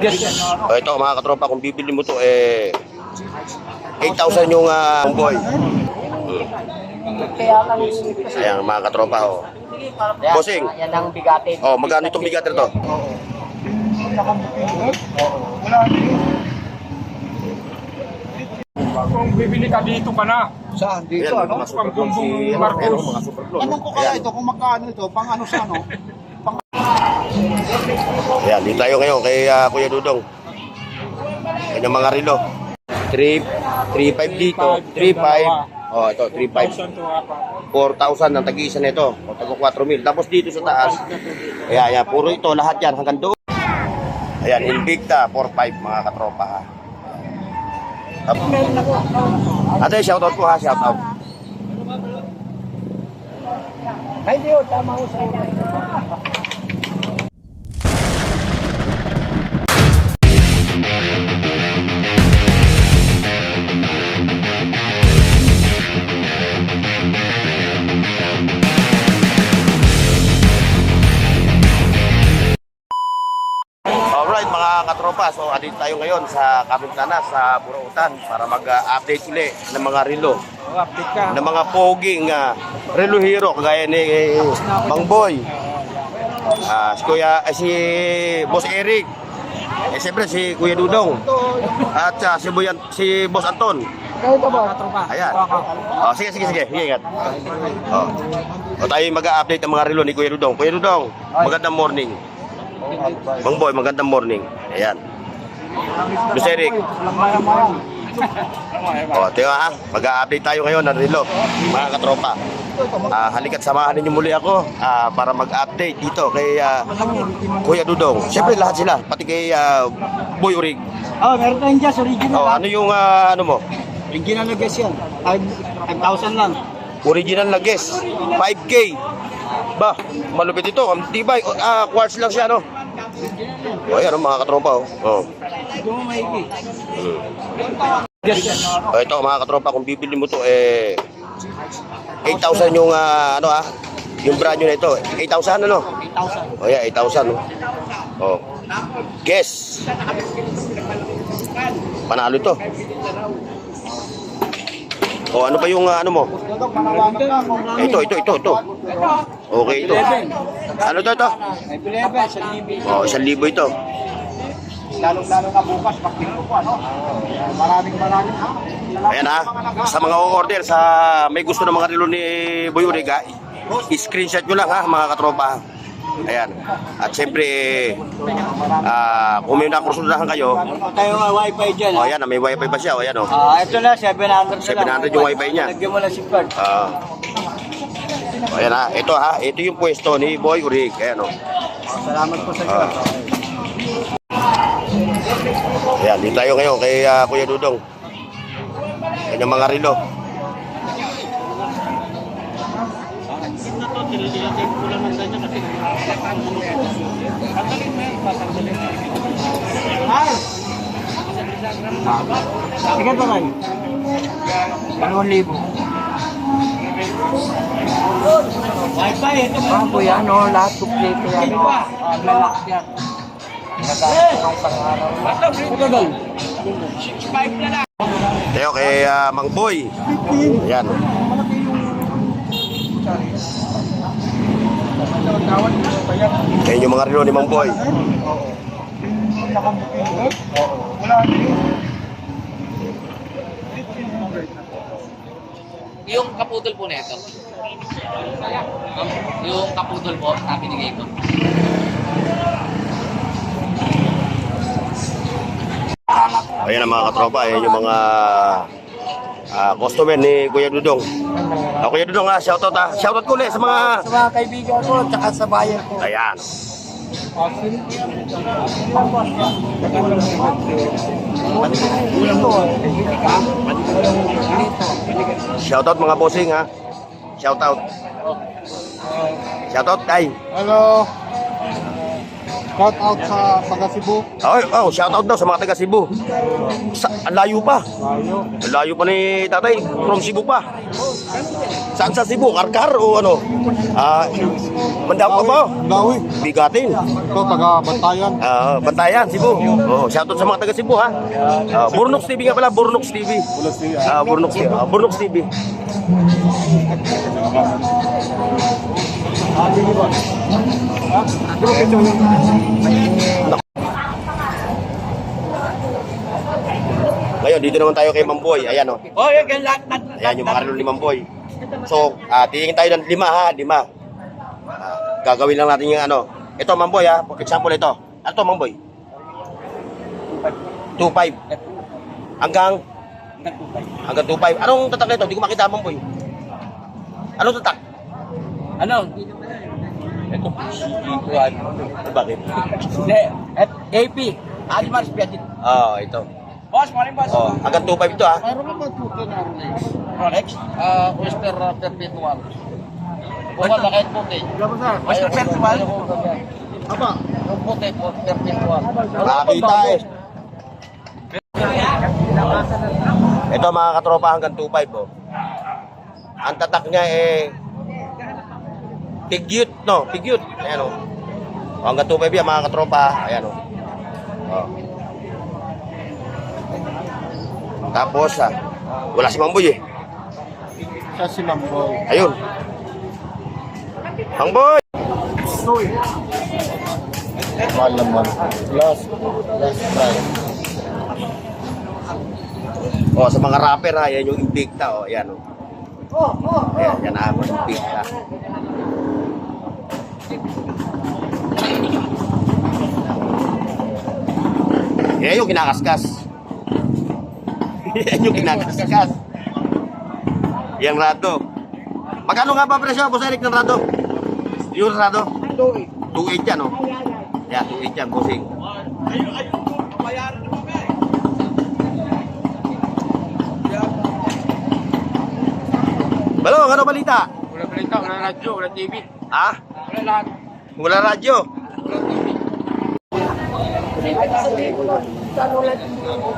Ito mga katropa, kung bibili mo to 8,000 yung boy. Ayan mga katropa oh. Bossing. Yan ang bigatin. Oh, magkano itong bigat nito? Kung bibili ka dito ka na. Saan? Dito, Ayan, ano? mga super Pang bumbong si Marcos. mga super clone. Tanong ko kaya ito kung magkano ito, pang ano sa ano? Ayan, dito tayo ngayon kay Kuya Dudong. Kanyang mga relo. 3.5 dito, 3.5. Oh, ito 3.5. 4,000 ang tag-iisa nito. O tago 4,000. Tapos dito sa taas. Ayan, ayan, puro ito lahat yan hanggang doon. Ayan, Invicta 4.5 mga katropa ha. Ate, shoutout po ha, shoutout. Ay, di o, tama ko sa Alright mga katropa, so andito tayo ngayon sa Kapitana sa Burautan para mag-update uli ng mga relo. Update ka. Ng mga poging relo hero kagaya ni Mang Boy. Si Boss Eric. Siyempre si Kuya Dudong. At si Boss Anton. Ayan. Oh, sige. Sige, ingat. Oh. Tayo mag-update ng mga relo ni Kuya Dudong. Kuya Dudong, magandang morning. Mang Boy, magandang morning. Ayan. Boss Eric. O, tiyo ha. Mag-update tayo ngayon ng relo, mga katropa. Halika't samahan ninyo muli ako para mag-update dito kay Kuya Dudong. Siyempre lahat sila, pati kay Boy Urig. Meron tayong jazz, original. O, ano yung ano mo? Original na gas yan. 5,000 lang. Original na guess, 5K. Ba, malupit ito. Ang tibay. Quartz lang siya, no? O, ayan, mga katropa. Oh. Ito, mga katropa, kung bibili mo to 8,000 yung yung brand new na ito. 8,000 ano? 8,000. O, yeah, 8,000. No? Oh. Guess. Panalo ito. O, ano pa yung ano mo? Ito. Okay, ito. Ano to? O, 1,000 ito. Lalo-lalo na bukas, pagpilo ko, ano? Maraming. Ayan ha, sa mga order sa may gusto ng mga relo ni Boy Uriga, i-screenshot nyo lang ha, mga katropa. Ayan. At siyempre, kung may nakursunahan kayo, Tayo nga wifi dyan. o ayan, may wifi pa siya, o ayan o. Ito na, 700 700 yung wifi niya. Lagyan mo lang SIM card. Ayan ha, ito yung pwesto ni Boy Urig. Ayan o. Salamat po sa inyo. Ayan, dito tayo ngayon kay Kuya Dudong. Kanyang mga relo. Tigat ba kayo? 2,000. Wifi, ito ba? po yan, no? Lahat complete yan. Lalak yan. Tayo kay Mang Boy. Ayan. Ayan yung mga relo ni Mang Boy. Yung kaputol po na ito. Yung kaputol po na binigay ko. Ayan ang mga katropa, ayan yung mga customer ni Kuya Dudong. Kuya Dudong shoutout ha. Shoutout ko ulit sa mga... Sa mga kaibigan ko, tsaka sa bayan ko. Ayan. Shoutout mga bossing ha. Shoutout. Shoutout kay. Hello. Shout out sa taga Cebu. Shout out daw sa mga taga Cebu. Ang layo pa. Ang layo pa ni tatay. From Cebu pa. Saan sa Cebu? Karkar o ano? Mandaw pa ba? Gawi. Bigatin. Ito, taga Bantayan. Bantayan, Cebu. Shout out sa mga taga Cebu ha. Burnox TV nga pala, Burnox TV. Burnox TV. Ngayon, dito naman tayo kay Mamboy. Ayan o. Oh, yan lahat. Ayan yung mga relo ni Mamboy. So, titingin tayo ng 5 ha, 5. Gagawin lang natin yung ano. Ito Mamboy ha, for example ito. Ano to Mamboy? 2.5. Hanggang 2.5. Anong tatak nito? Hindi ko makita Mamboy. Anong tatak? Ano? Ito. Bakit? AP. Almars Piadit. Ito. Boss, morning boss. Hanggang 2.5 ito ha. Rolex. Oyster Perpetual. Bukan na kahit puti. Oyster Perpetual. Apa? Yung puti, Perpetual. Nakakita eh. Ito mga katropa hanggang 2.5 oh. Ang tatak niya pigyut, no? Pigyut. Ayan oh. Hanggang 2.5 yan mga katropa. Ayan oh. Tapos wala si Mamboy eh. Siya si Mamboy. Ayun. Mamboy! Mahal naman. Last price. Sa mga rapper ha, yan yung Invicta oh. Ayan oh. Ayan, yan ang Invicta. Yan yung kinakaskas. Yan yung kinakaskas. Yang Rado. Magkano nga ba presyo, Boss Eric, ng Rado? Yung Rado? 2.8 yan, oh. Yan, 2.8 yan, bossing. Balong, ano balita? Wala balita, wala radyo, wala TV. Ha? Wala lahat. Wala radyo.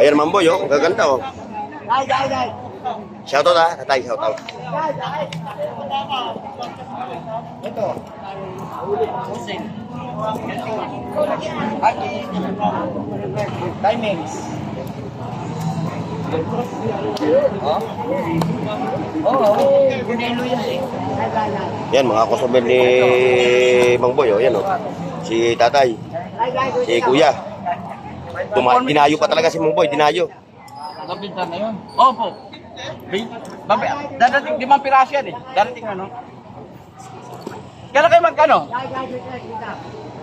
Ayan, Mamboy, oh. Gaganda, oh. Shoutout ha, tatay, shoutout. Timings. Gunelo yan eh. Yan, mga customer ni Mang Boy, oh. Yan, oh. Si tatay, si kuya. Dinayo pa talaga si Mang Boy, dinayo. Nabinta na yun? Opo. Dadating 5 piraso yan eh. Dadating ano? Kailan kayo magkano?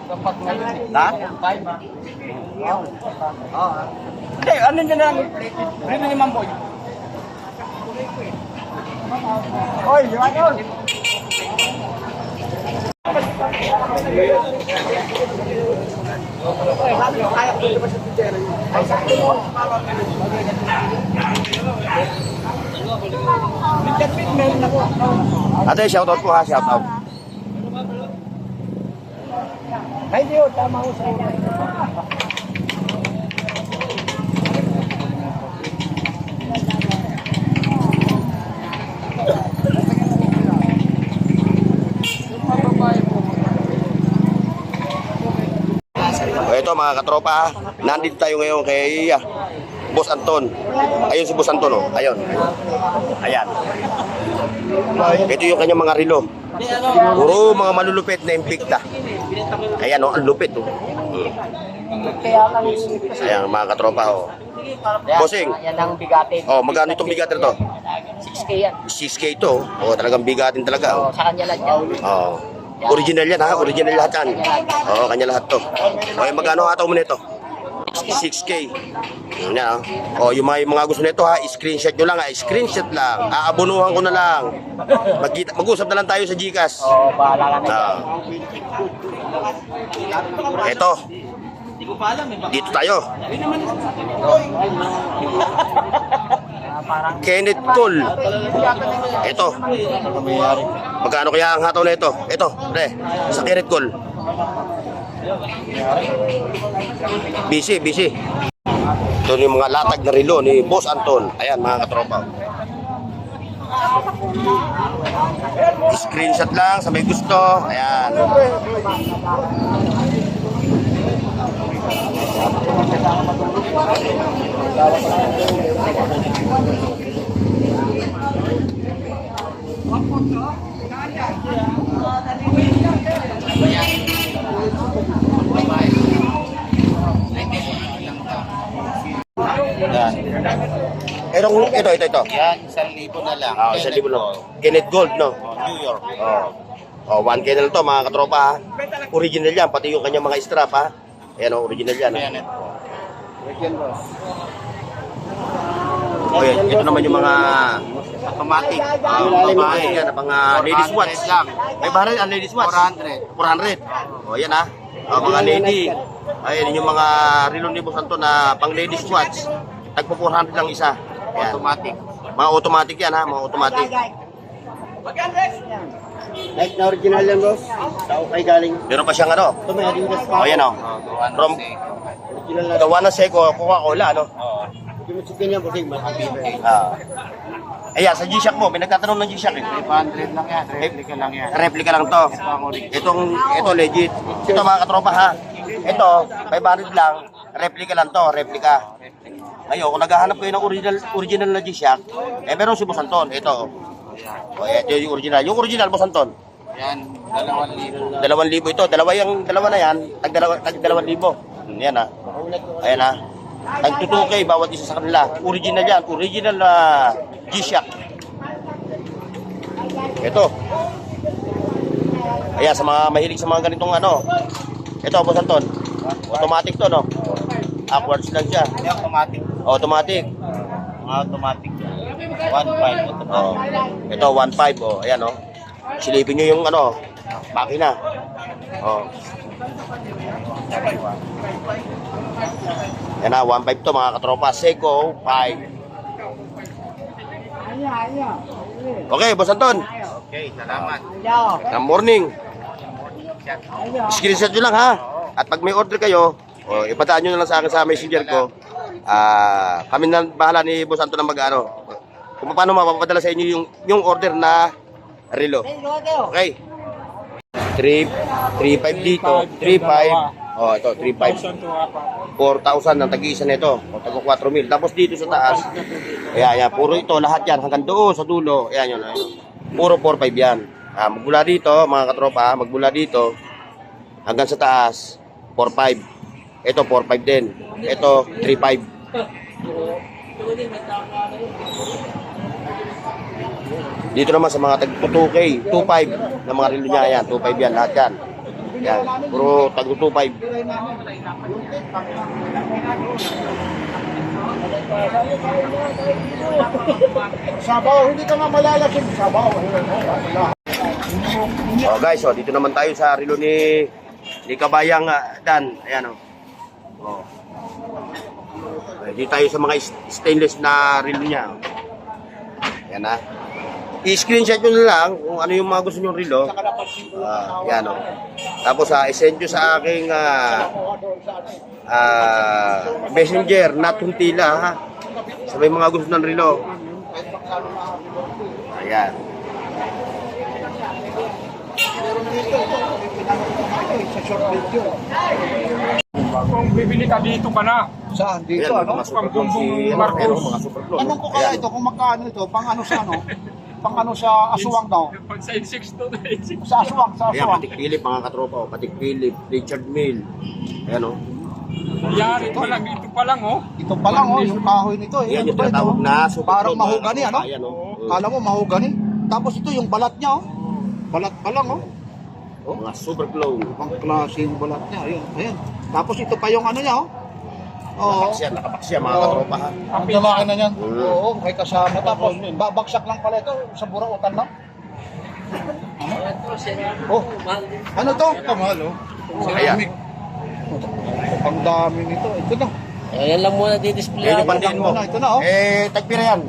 Dapat ngayon eh. Ha? 5. Hindi, ano nyo na lang? Rino ni Mamboy. Oy, ano? Ate, shoutout po ha, shoutout. Ay, di yun. Tama ko sa inyo. Ito mga katropa, nandito tayo ngayon kay Boss Anton. Ayun si Boss Anton, oh. Ayun. Ayan. Ito yung kanyang mga relo. Puro mga malulupit na Invicta. Ayan, oh, ang lupit, oh. Ayan, mga katropa, oh. Bossing. Yan ang bigatin. Oh, magkano itong bigatin to? 6K yan. 6K to. Oh, talagang bigatin talaga, oh. Sa kanya lang yan. Oh. Original yan ha, original lahat yan. Oo, kanya lahat to. Okay, magkano hataw mo nito? 6K. Yun yan, oh. Yung mga gusto nito ha, screenshot nyo lang ha, screenshot lang. Aabonuhan ko na lang. Mag-usap na lang tayo sa Gcash. Oo, bahala ka na. Ito. Dito tayo. Kenneth Cole. Ito. Magkano kaya ang hataw na ito? Ito, pre. Sa Kenneth Cole. Busy. Ito yung mga latag na relo ni Boss Anton. Ayan mga katropa. Screenshot lang sa may gusto. Ayan. Ito. Yan, 1,000 na lang. 1,000 lang. Kenneth Gold, no? New York. Oh, 1K na lang to mga katropa ha. Original yan, pati yung kanyang mga strap ha. Ayan o, original yan ha. Ayan, ito. Oh, yan. Ito naman yung mga Automatic. automatic yan, mga ladies watch. lang. May bahal ang ladies watch. 400. Oh, yan ha. Oh, mga lady. Ayan yung mga relo ni Boss Anton na pang ladies watch. Tagpo 400 lang isa. Ayan. Automatic. Mga automatic yan ha, mga automatic. Like na original yan, boss. Tao kay galing. Meron pa siyang ano. Ito may Adidas Oh, yan o. From Original na. gawa ng Seiko, Coca-Cola, ano? Hindi mo chicken yan, bossing. Ayan, sa G-Shock mo, pinagtatanong ng G-Shock eh. 500 lang yan. Replica lang yan. Replica lang to. Ito legit. Ito mga katropa ha. Ito, 500 lang. Replica lang to, replica. Ngayon, kung naghahanap kayo ng original na G-Shock, meron si Boss Anton. Ito. O, ito yung original. Yung original, Boss Anton. Yan, 2,000. 2,000 ito. Dalawa na yan. Tag 2,000. Yan ha. Ayan ha. Tag 2K bawat isa sa kanila. Original yan. Original na G-Shock. Ito. Ayan, sa mga mahilig sa mga ganitong ano. Ito, Boss Anton. Automatic to, no? Upwards lang siya. Yan, automatic. Automatic. Mga automatic. 1,500. Oh. Ito, 1.5. Oh. Ayan, oh. Silipin nyo yung ano, makina. Oh. Yan na, 1.5 to mga katropa. Seiko 5. Okay, Boss Anton. Okay, salamat. Good morning. Screenshot nyo lang ha. At pag may order kayo, ipadaan nyo na lang sa akin sa messenger ko. Kami na bahala ni Boss Anton na mag-ano. Kung paano mapapadala sa inyo yung order na relo. Okay. 3.5 dito. 3.5. Oh, ito 3.5. 4,000 ang tag-iisa nito. O tago 4,000. Tapos dito sa taas. Ayan. Puro ito lahat yan hanggang doon sa dulo. Ayan yun. Puro 4.5 yan. Magmula dito, mga katropa, magmula dito hanggang sa taas 4.5. Ito 4.5 din. Ito 3.5. Dito naman sa mga tag 2K, 2.5 na mga relo niya yan, 2.5 yan lahat yan. Yan, puro tag 2.5. Sabaw, hindi ka nga malalasing. Sabaw. Oh guys, dito naman tayo sa relo ni Kabayang Dan. Ayan oh. Dito tayo sa mga stainless na relo niya. Ayan ha. I-screenshot nyo na lang kung ano yung mga gusto nyong relo. Yan o. Tapos isend nyo sa aking messenger, not Huntila ha. Sa may mga gusto ng relo. Ayan. Kung bibili ka dito ka na. Saan? Dito, Ayan, ano? mga super clone si Marcos. mga super clone. Tanong ko kaya ito kung magkano ito, pang ano sa ano? Pang ano sa aswang daw? Pag sa 6 to 6. Sa aswang, sa Ayan, aswang. Patik Philip mga katropa. Patik Philip, Richard Mill. Ayan o. Yan, ito pa lang oh. Ito pa lang oh, yung kahoy nito eh. Ayan Ano yung ba ito? tinatawag na super Parang clone, mga mahogani, ano? katropa. Ayan o. Kala mo mahogani. Tapos ito yung balat niya oh. Balat pa lang oh. Mga super clone. Ang klaseng balat niya. Ayun, ayun. Tapos ito pa yung ano niya oh. Oo. Nakapak siya mga katropa ha. Ang lalaki na niyan. Mm. Oo, may kasama. Tapos babagsak lang pala ito sa burautan lang. Oh, ano to? Ito mahal oh. Ayan. Ang dami nito. Ito na. Ayan lang muna di-display. Ayan yung pandiin mo. Ito na oh. Tagpira yan.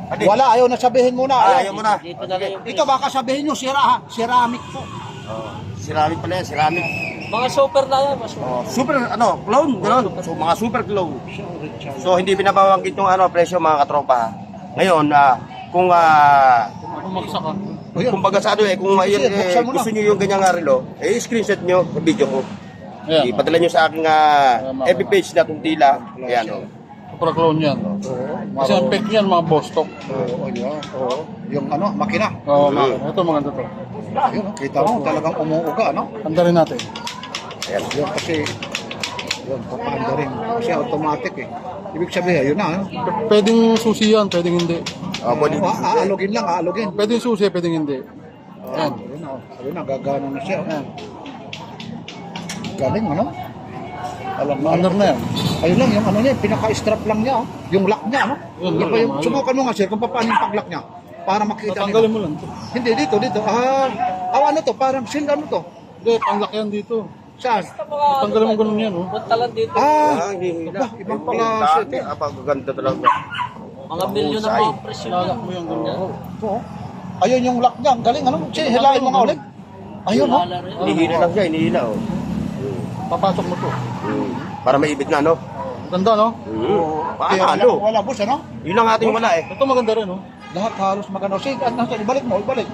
Adi. Wala, ayaw na sabihin muna. Ayaw mo na. Dito na lang yung Ito baka sabihin nyo, ceramic po. Ceramic pala yan, ceramic. Mga super na yan, mas Super, clone, gano'n. So, mga super clone. So, hindi binabawanggit yung presyo mga katropa. Ngayon, kung bumagsak ka. kumbaga sa kung gusto niyo yung ganyang relo, screenshot niyo yung video ko. Ayan. Ipadala niyo sa aking FB page na Tuntila. Ayan, Super clone yan. Kasi ang fake yan, mga boss stock. Oo, yun. Oo. Yung makina. Oo, ito maganda to. Yun, kita mo talagang umuuga, Handa rin natin. Ayan. Yun kasi, yun, papaanda rin. Kasi automatic eh. Ibig sabihin, yun na, Pwedeng susi yan, pwedeng hindi. Body Aalugin lang, aalugin. Pwedeng susi, pwedeng hindi. Yan. Ayun na, gagana na siya. Galing, Alam mo, Under na yan. ayun lang, yung niya, pinaka-strap lang niya, yung lock niya, Yun, Yung pa yung, yun. subukan mo nga, sir, kung paano yung pag-lock niya. Para makita Tatanggalin mo lang to. Hindi, dito. Ano to? Parang seal, ano to? Hindi, panglak yan dito. Saan? Tanggalin mo ganun yan, Puntalan dito. hindi hila. Aba, ibang pala shit. Ganda talaga. Mga milyon na mga presyo. Lalak mo yung ganun. Oo. Ayun yung lock niya, ang galing, Sige, hilahin mo nga ulit. Ayun, Wala rin. Hinihila lang siya, hinihila, Papasok mo to. Para maibig na, Ganda, no? Paano? Wala, boss, Yun lang ating wala Ito maganda rin, no? Lahat halos magano. Sige, ibalik mo, ibalik.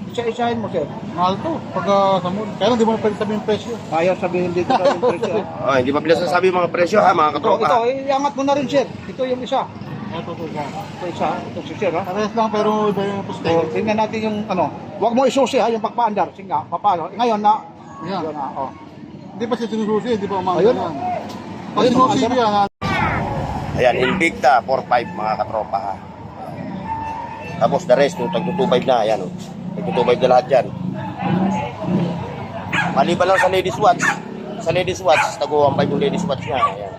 Isa-isahin mo, sir. Mahal to, pagka sa mall. Kaya lang, di mo na pwede sabihin yung presyo. Kaya sabihin dito na yung presyo. Hindi pa pala sasabi yung mga presyo ha, mga Ito, katropa. iangat mo na rin, sir. Ito yung isa. Ito. Ito isa, ito si sir, Parehas lang, pero iba yung So, puste. tingnan natin yung Huwag mo isusi yung pagpaandar. Sige nga, paano? Ngayon na. Yan. Yun na, Hindi pa siya sinususi, hindi pa umangga Ayun. yan. Pag sinususi Ayun, yan, Ayan, Invicta 4.5 mga katropa ha. Tapos the rest, yung tag-2.5 na, ayan tag-2.5 na lahat yan. Maliban lang sa ladies watch. Sa ladies watch, tag-1.5 yung ladies watch niya. Ayan.